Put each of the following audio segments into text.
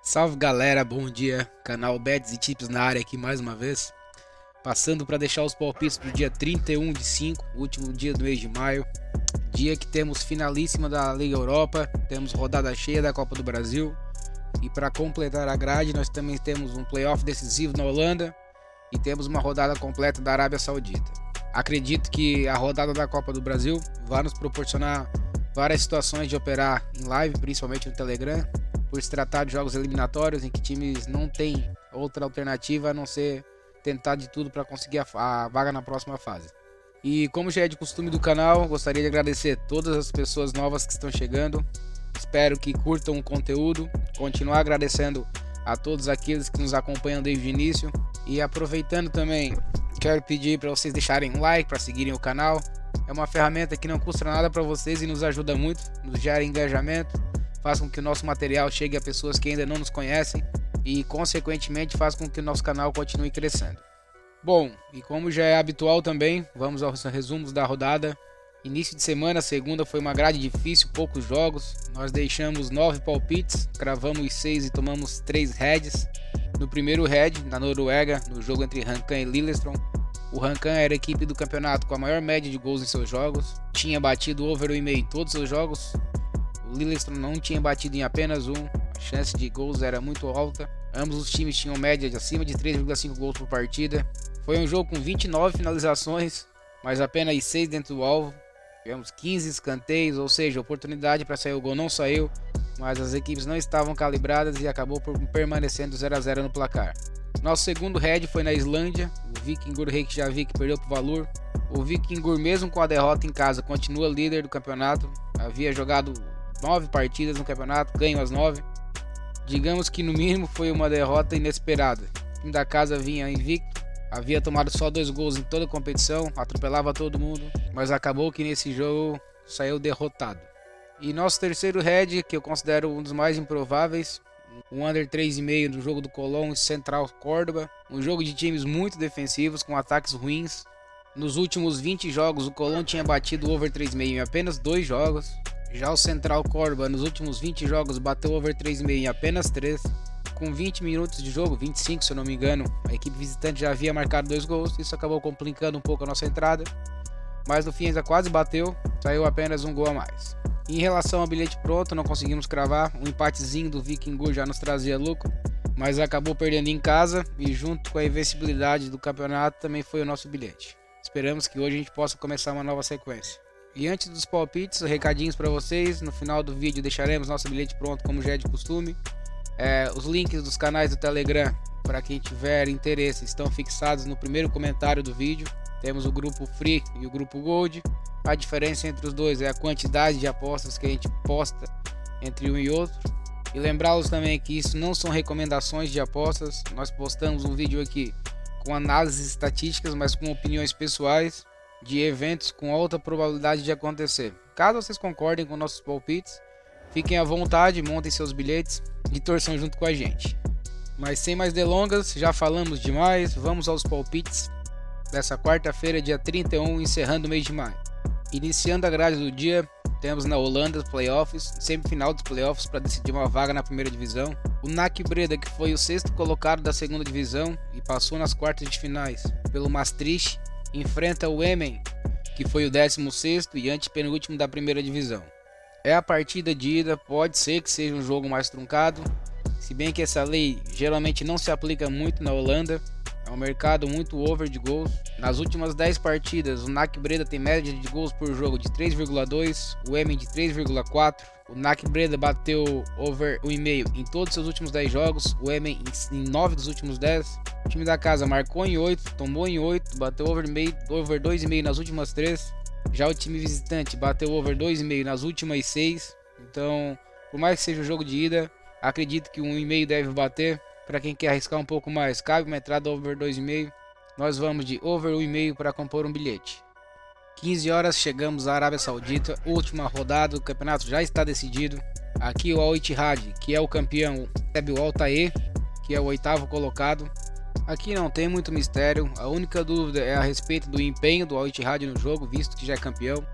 Salve galera, bom dia, canal Bets e Tips na área aqui mais uma vez, passando para deixar os palpites para o dia 31 de 5, último dia do mês de maio, dia que temos finalíssima da Liga Europa, temos rodada cheia da Copa do Brasil e para completar a grade nós também temos um playoff decisivo na Holanda e temos uma rodada completa da Arábia Saudita. Acredito que a rodada da Copa do Brasil vai nos proporcionar várias situações de operar em live, principalmente no Telegram, por se tratar de jogos eliminatórios em que times não têm outra alternativa a não ser tentar de tudo para conseguir a vaga na próxima fase. E como já é de costume do canal, gostaria de agradecer todas as pessoas novas que estão chegando. Espero que curtam o conteúdo, continuar agradecendo a todos aqueles que nos acompanham desde o início. E aproveitando também, quero pedir para vocês deixarem um like, para seguirem o canal. É uma ferramenta que não custa nada para vocês e nos ajuda muito, nos gera engajamento, faz com que o nosso material chegue a pessoas que ainda não nos conhecem e consequentemente faz com que o nosso canal continue crescendo. Bom, e como já é habitual também, vamos aos resumos da rodada. Início de semana, segunda foi uma grade difícil, poucos jogos. Nós deixamos 9 palpites, cravamos 6 e tomamos 3 heads. No primeiro head, na Noruega, no jogo entre Rankan e Lillestrøm, o Rankan era a equipe do campeonato com a maior média de gols em seus jogos, tinha batido over 1,5 em todos os seus jogos. O Lillestrøm não tinha batido em apenas um, a chance de gols era muito alta. Ambos os times tinham média de acima de 3,5 gols por partida. Foi um jogo com 29 finalizações, mas apenas 6 dentro do alvo. Tivemos 15 escanteios, ou seja, oportunidade para sair o gol não saiu, mas as equipes não estavam calibradas e acabou por permanecendo 0 a 0 no placar. Nosso segundo head foi na Islândia, o Víkingur Reykjavik perdeu por valor. O Víkingur, mesmo com a derrota em casa, continua líder do campeonato, havia jogado 9 partidas no campeonato, ganhou as 9. Digamos que no mínimo foi uma derrota inesperada. O time da casa vinha invicto, havia tomado só 2 gols em toda a competição, atropelava todo mundo, mas acabou que nesse jogo saiu derrotado. E nosso terceiro head, que eu considero um dos mais improváveis, um under 3,5 no jogo do Colón e Central Córdoba, um jogo de times muito defensivos com ataques ruins. Nos últimos 20 jogos o Colón tinha batido over 3,5 em apenas 2 jogos. Já o Central Córdoba nos últimos 20 jogos bateu over 3,5 em apenas 3. Com 20 minutos de jogo, 25 se eu não me engano, a equipe visitante já havia marcado 2 gols, isso acabou complicando um pouco a nossa entrada. Mas no fim ainda quase bateu, saiu apenas um gol a mais. Em relação ao bilhete pronto, não conseguimos cravar, um empatezinho do Víkingur já nos trazia lucro, mas acabou perdendo em casa e junto com a invencibilidade do campeonato também foi o nosso bilhete. Esperamos que hoje a gente possa começar uma nova sequência. E antes dos palpites, recadinhos para vocês, no final do vídeo deixaremos nosso bilhete pronto como já é de costume. Os links dos canais do Telegram, para quem tiver interesse, estão fixados no primeiro comentário do vídeo. Temos o grupo Free e o grupo Gold. A diferença entre os dois é a quantidade de apostas que a gente posta entre um e outro. E lembrá-los também que isso não são recomendações de apostas. Nós postamos um vídeo aqui com análises estatísticas, mas com opiniões pessoais de eventos com alta probabilidade de acontecer. Caso vocês concordem com nossos palpites, fiquem à vontade, montem seus bilhetes e torçam junto com a gente. Mas sem mais delongas, já falamos demais, vamos aos palpites dessa quarta-feira, dia 31, encerrando o mês de maio. Iniciando a grade do dia, temos na Holanda os playoffs, semifinal dos playoffs para decidir uma vaga na primeira divisão. O NAC Breda, que foi o 6º colocado da segunda divisão e passou nas quartas de finais pelo Maastricht, enfrenta o Emmen, que foi o 16º e antepenúltimo da primeira divisão. É a partida de ida, pode ser que seja um jogo mais truncado, se bem que essa lei geralmente não se aplica muito na Holanda. É um mercado muito over de gols. Nas últimas 10 partidas, o NAC Breda tem média de gols por jogo de 3,2, o Emmen de 3,4. O NAC Breda bateu over 1,5 em todos os seus últimos 10 jogos, o Emmen em 9 dos últimos 10. O time da casa marcou em 8, tomou em 8, bateu over 2,5 nas últimas 3. Já o time visitante bateu over 2,5 nas últimas 6. Então, por mais que seja um jogo de ida, acredito que 1,5 deve bater. Para quem quer arriscar um pouco mais, cabe uma entrada over 2,5. Nós vamos de over 1,5 para compor um bilhete. 15 horas chegamos à Arábia Saudita, última rodada, o campeonato já está decidido. Aqui o Al Ittihad, que é o campeão, recebe o Al Tae, que é o 8º colocado. Aqui não tem muito mistério, a única dúvida é a respeito do empenho do Al Ittihad no jogo, visto que já é campeão.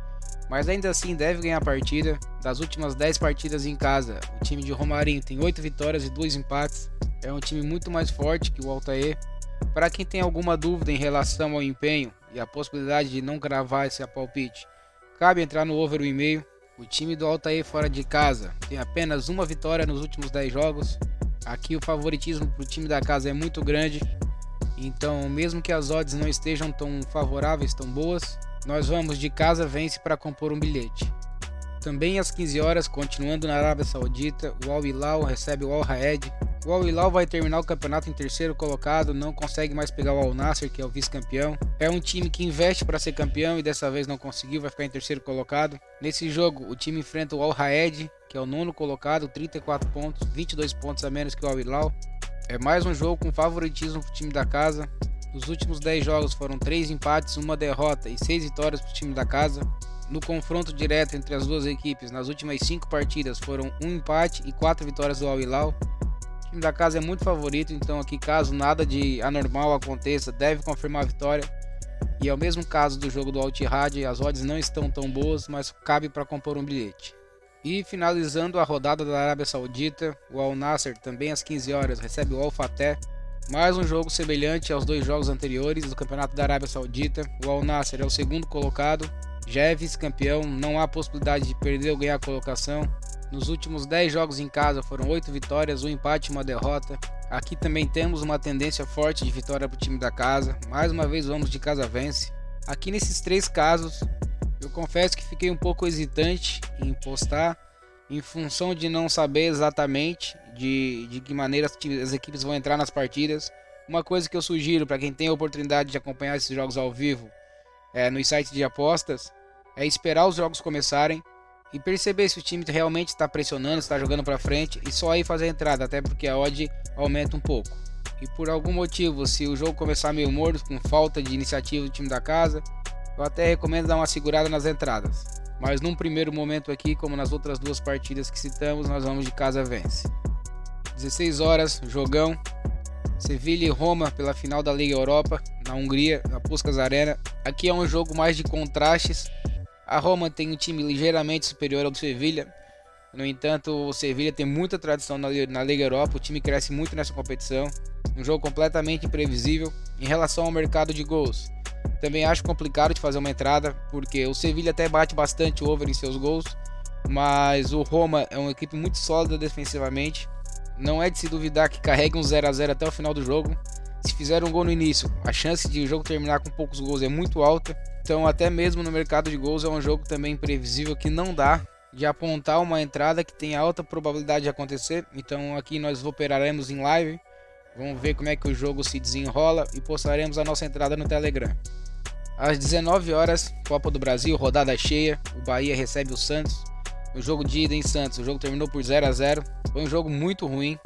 mas ainda assim deve ganhar a partida. Das últimas 10 partidas em casa, o time de Romarinho tem 8 vitórias e 2 empates. É um time muito mais forte que o Altair. Para quem tem alguma dúvida em relação ao empenho e a possibilidade de não cravar esse palpite, cabe entrar no over 1,5. O time do Altair fora de casa tem apenas uma vitória nos últimos 10 jogos. Aqui o favoritismo para o time da casa é muito grande, então mesmo que as odds não estejam tão favoráveis, tão boas, nós vamos de casa vence para compor um bilhete. Também às 15 horas, continuando na Arábia Saudita, o Al Hilal recebe o Al Raed. O Al Hilal vai terminar o campeonato em terceiro colocado, não consegue mais pegar o Al Nassr, que é o vice-campeão. É um time que investe para ser campeão e dessa vez não conseguiu, vai ficar em terceiro colocado. Nesse jogo, o time enfrenta o Al Raed, que é o nono colocado, 34 pontos, 22 pontos a menos que o Al Hilal. É mais um jogo com favoritismo para o time da casa. Nos últimos 10 jogos foram 3 empates, 1 derrota e 6 vitórias para o time da casa. No confronto direto entre as duas equipes, nas últimas 5 partidas foram 1 empate e 4 vitórias do Al Hilal. O time da casa é muito favorito, então aqui caso nada de anormal aconteça, deve confirmar a vitória. E é o mesmo caso do jogo do Al Ittihad, as odds não estão tão boas, mas cabe para compor um bilhete. E finalizando a rodada da Arábia Saudita, o Al Nassr também às 15 horas recebe o Al Fateh. Mais um jogo semelhante aos 2 jogos anteriores do campeonato da Arábia Saudita. O Al Nassr é o segundo colocado, já é vice-campeão, não há possibilidade de perder ou ganhar a colocação. Nos últimos 10 jogos em casa foram 8 vitórias, 1 empate e 1 derrota. Aqui também temos uma tendência forte de vitória para o time da casa. Mais uma vez vamos de casa vence. Aqui nesses 3 casos, eu confesso que fiquei um pouco hesitante em postar, em função de não saber exatamente de que maneira as equipes vão entrar nas partidas. Uma coisa que eu sugiro para quem tem a oportunidade de acompanhar esses jogos ao vivo nos sites de apostas é esperar os jogos começarem e perceber se o time realmente está pressionando, está jogando para frente e só aí fazer a entrada, até porque a odd aumenta um pouco. E por algum motivo, se o jogo começar meio morto, com falta de iniciativa do time da casa, eu até recomendo dar uma segurada nas entradas. Mas num primeiro momento aqui, como nas outras 2 partidas que citamos, nós vamos de casa vence. 16 horas, jogão. Sevilha e Roma pela final da Liga Europa, na Hungria, na Puskás Arena. Aqui é um jogo mais de contrastes. A Roma tem um time ligeiramente superior ao do Sevilha. No entanto, o Sevilha tem muita tradição na Liga Europa, o time cresce muito nessa competição. Um jogo completamente imprevisível. Em relação ao mercado de gols, também acho complicado de fazer uma entrada, porque o Sevilha até bate bastante over em seus gols, mas o Roma é uma equipe muito sólida defensivamente. Não é de se duvidar que carregue um 0 a 0 até o final do jogo. Se fizer um gol no início, a chance de o jogo terminar com poucos gols é muito alta. Então até mesmo no mercado de gols é um jogo também imprevisível que não dá de apontar uma entrada que tem alta probabilidade de acontecer. Então aqui nós operaremos em live. Vamos ver como é que o jogo se desenrola e postaremos a nossa entrada no Telegram. Às 19 horas, Copa do Brasil, rodada cheia. O Bahia recebe o Santos. No jogo de ida em Santos, o jogo terminou por 0 a 0. Foi um jogo muito ruim,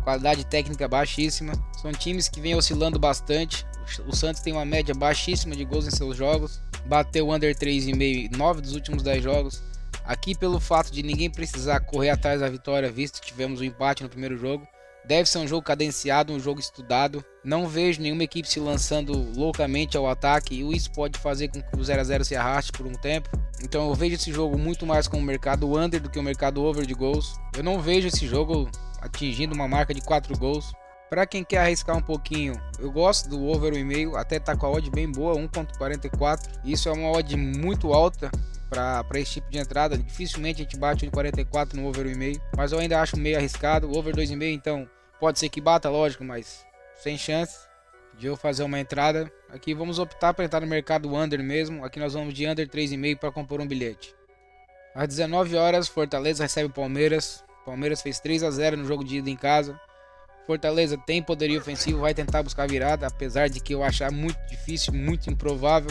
qualidade técnica baixíssima. São times que vêm oscilando bastante. O Santos tem uma média baixíssima de gols em seus jogos. Bateu o under 3,5 em 9 dos últimos 10 jogos. Aqui, pelo fato de ninguém precisar correr atrás da vitória, visto que tivemos um empate no primeiro jogo, deve ser um jogo cadenciado, um jogo estudado. Não vejo nenhuma equipe se lançando loucamente ao ataque e isso pode fazer com que o 0 a 0 se arraste por um tempo. Então eu vejo esse jogo muito mais como um mercado under do que um mercado over de gols. Eu não vejo esse jogo atingindo uma marca de 4 gols. Para quem quer arriscar um pouquinho, eu gosto do over 1,5, até tá com a odd bem boa, 1.44. Isso é uma odd muito alta para esse tipo de entrada. Dificilmente a gente bate 1.44 no over 1,5, mas eu ainda acho meio arriscado. O over 2,5 então pode ser que bata, lógico, mas sem chance de eu fazer uma entrada. Aqui vamos optar para entrar no mercado under mesmo. Aqui nós vamos de under 3,5 para compor um bilhete. Às 19 horas, Fortaleza recebe o Palmeiras. Palmeiras fez 3 a 0 no jogo de ida em casa. Fortaleza tem poderio ofensivo, vai tentar buscar virada, apesar de que eu achar muito difícil, muito improvável.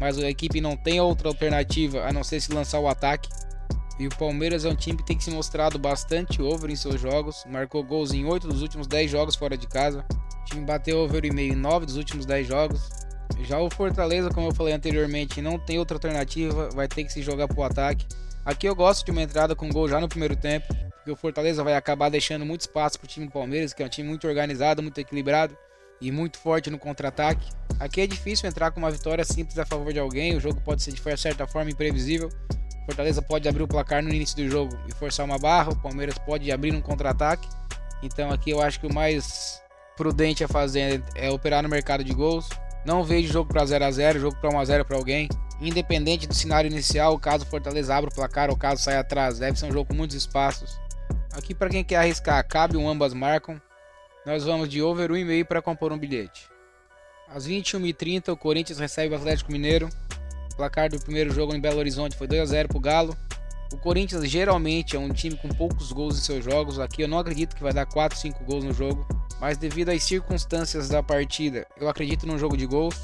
Mas a equipe não tem outra alternativa a não ser se lançar o ataque. E o Palmeiras é um time que tem se mostrado bastante over em seus jogos. Marcou gols em 8 dos últimos 10 jogos fora de casa. O time bateu over e meio em 9 dos últimos 10 jogos. Já o Fortaleza, como eu falei anteriormente, não tem outra alternativa, vai ter que se jogar pro ataque. Aqui eu gosto de uma entrada com gol já no primeiro tempo, porque o Fortaleza vai acabar deixando muito espaço pro time do Palmeiras, que é um time muito organizado, muito equilibrado e muito forte no contra-ataque. Aqui é difícil entrar com uma vitória simples a favor de alguém, o jogo pode ser de certa forma imprevisível, Fortaleza pode abrir o placar no início do jogo e forçar uma barra, o Palmeiras pode abrir um contra-ataque. Então aqui eu acho que o mais prudente a fazer é operar no mercado de gols. Não vejo jogo para 0 a 0, jogo para 1 a 0 para alguém. Independente do cenário inicial, caso o Fortaleza abra o placar ou caso saia atrás, deve ser um jogo com muitos espaços. Aqui para quem quer arriscar, cabe um ambas marcam. Nós vamos de over 1,5 para compor um bilhete. Às 21h30 o Corinthians recebe o Atlético Mineiro. O placar do primeiro jogo em Belo Horizonte foi 2 a 0 para o Galo. O Corinthians geralmente é um time com poucos gols em seus jogos. Aqui eu não acredito que vai dar 4, 5 gols no jogo. Mas devido às circunstâncias da partida, eu acredito num jogo de gols.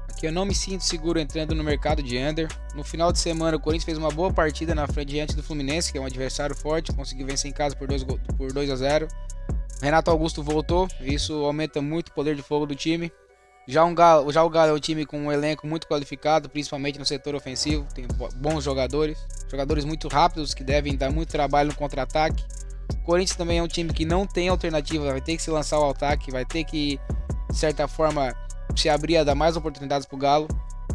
Aqui eu não me sinto seguro entrando no mercado de under. No final de semana o Corinthians fez uma boa partida na frente diante do Fluminense, que é um adversário forte. Conseguiu vencer em casa por 2 a 0. Renato Augusto voltou. Isso aumenta muito o poder de fogo do time. Já o Galo é um time com um elenco muito qualificado, principalmente no setor ofensivo. Tem bons jogadores muito rápidos que devem dar muito trabalho no contra-ataque. O Corinthians também é um time que não tem alternativa, vai ter que se lançar ao ataque, vai ter que, de certa forma, se abrir a dar mais oportunidades para o Galo.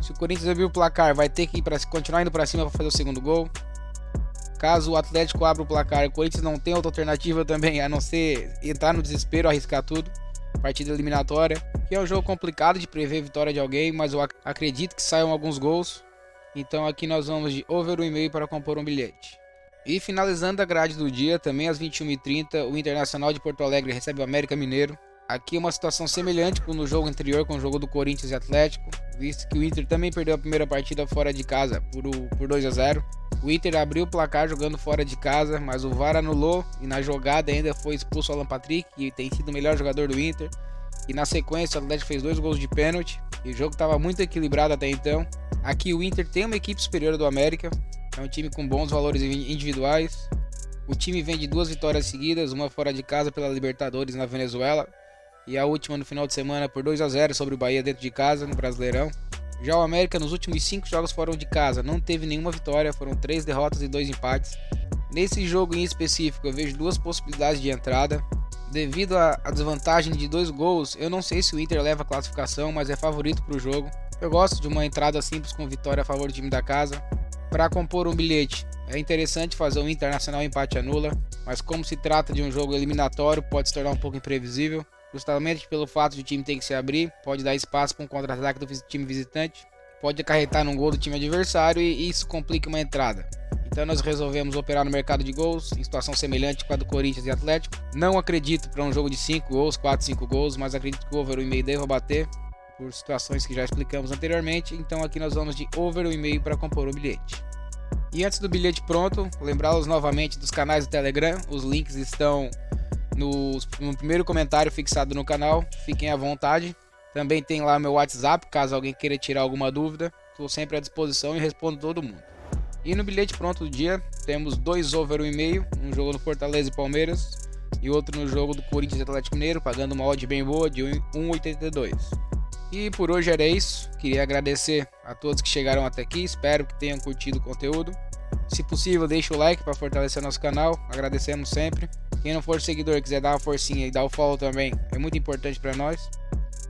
Se o Corinthians abrir o placar, vai ter que continuar indo para cima para fazer o segundo gol. Caso o Atlético abra o placar, o Corinthians não tem outra alternativa também, a não ser entrar no desespero, arriscar tudo. Partida eliminatória, que é um jogo complicado de prever vitória de alguém, mas eu acredito que saiam alguns gols. Então aqui nós vamos de over 1,5 para compor um bilhete. E finalizando a grade do dia, também às 21h30, o Internacional de Porto Alegre recebe o América Mineiro. Aqui é uma situação semelhante com no jogo anterior, com o jogo do Corinthians e Atlético, visto que o Inter também perdeu a primeira partida fora de casa por 2 a 0. O Inter abriu o placar jogando fora de casa, mas o VAR anulou e na jogada ainda foi expulso o Alan Patrick, que tem sido o melhor jogador do Inter. E na sequência o Atlético fez 2 gols de pênalti e o jogo estava muito equilibrado até então. Aqui o Inter tem uma equipe superior do América, é um time com bons valores individuais. O time vem de 2 vitórias seguidas, uma fora de casa pela Libertadores na Venezuela e a última no final de semana por 2 a 0 sobre o Bahia dentro de casa no Brasileirão. Já o América nos últimos 5 jogos fora de casa não teve nenhuma vitória, foram 3 derrotas e 2 empates. Nesse jogo em específico eu vejo 2 possibilidades de entrada. Devido à desvantagem de 2 gols, eu não sei se o Inter leva a classificação, mas é favorito para o jogo. Eu gosto de uma entrada simples com vitória a favor do time da casa. Para compor um bilhete, é interessante fazer um Internacional empate anula, mas como se trata de um jogo eliminatório, pode se tornar um pouco imprevisível. Justamente pelo fato de o time ter que se abrir, pode dar espaço para um contra-ataque do time visitante, pode acarretar num gol do time adversário e isso complica uma entrada. Então nós resolvemos operar no mercado de gols, em situação semelhante com a do Corinthians e Atlético. Não acredito para um jogo de 5 gols, 4, 5 gols, mas acredito que o over 1,5 deva bater, por situações que já explicamos anteriormente. Então aqui nós vamos de over 1,5 para compor o bilhete. E antes do bilhete pronto, lembrá-los novamente dos canais do Telegram, os links estão no primeiro comentário fixado no canal, fiquem à vontade. Também tem lá meu WhatsApp, caso alguém queira tirar alguma dúvida, estou sempre à disposição e respondo todo mundo. E no bilhete pronto do dia, temos 2 over 1,5, um jogo no Fortaleza e Palmeiras, e outro no jogo do Corinthians e Atlético Mineiro, pagando uma odd bem boa de 1,82. E por hoje era isso, queria agradecer a todos que chegaram até aqui, espero que tenham curtido o conteúdo. Se possível, deixe o like para fortalecer nosso canal, agradecemos sempre. Quem não for seguidor e quiser dar uma forcinha e dar o follow também, é muito importante para nós.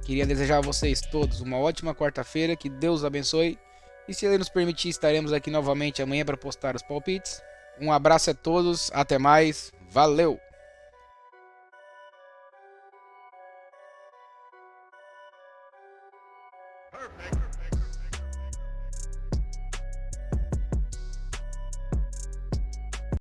Queria desejar a vocês todos uma ótima quarta-feira, que Deus abençoe. E se Ele nos permitir, estaremos aqui novamente amanhã para postar os palpites. Um abraço a todos, até mais, valeu!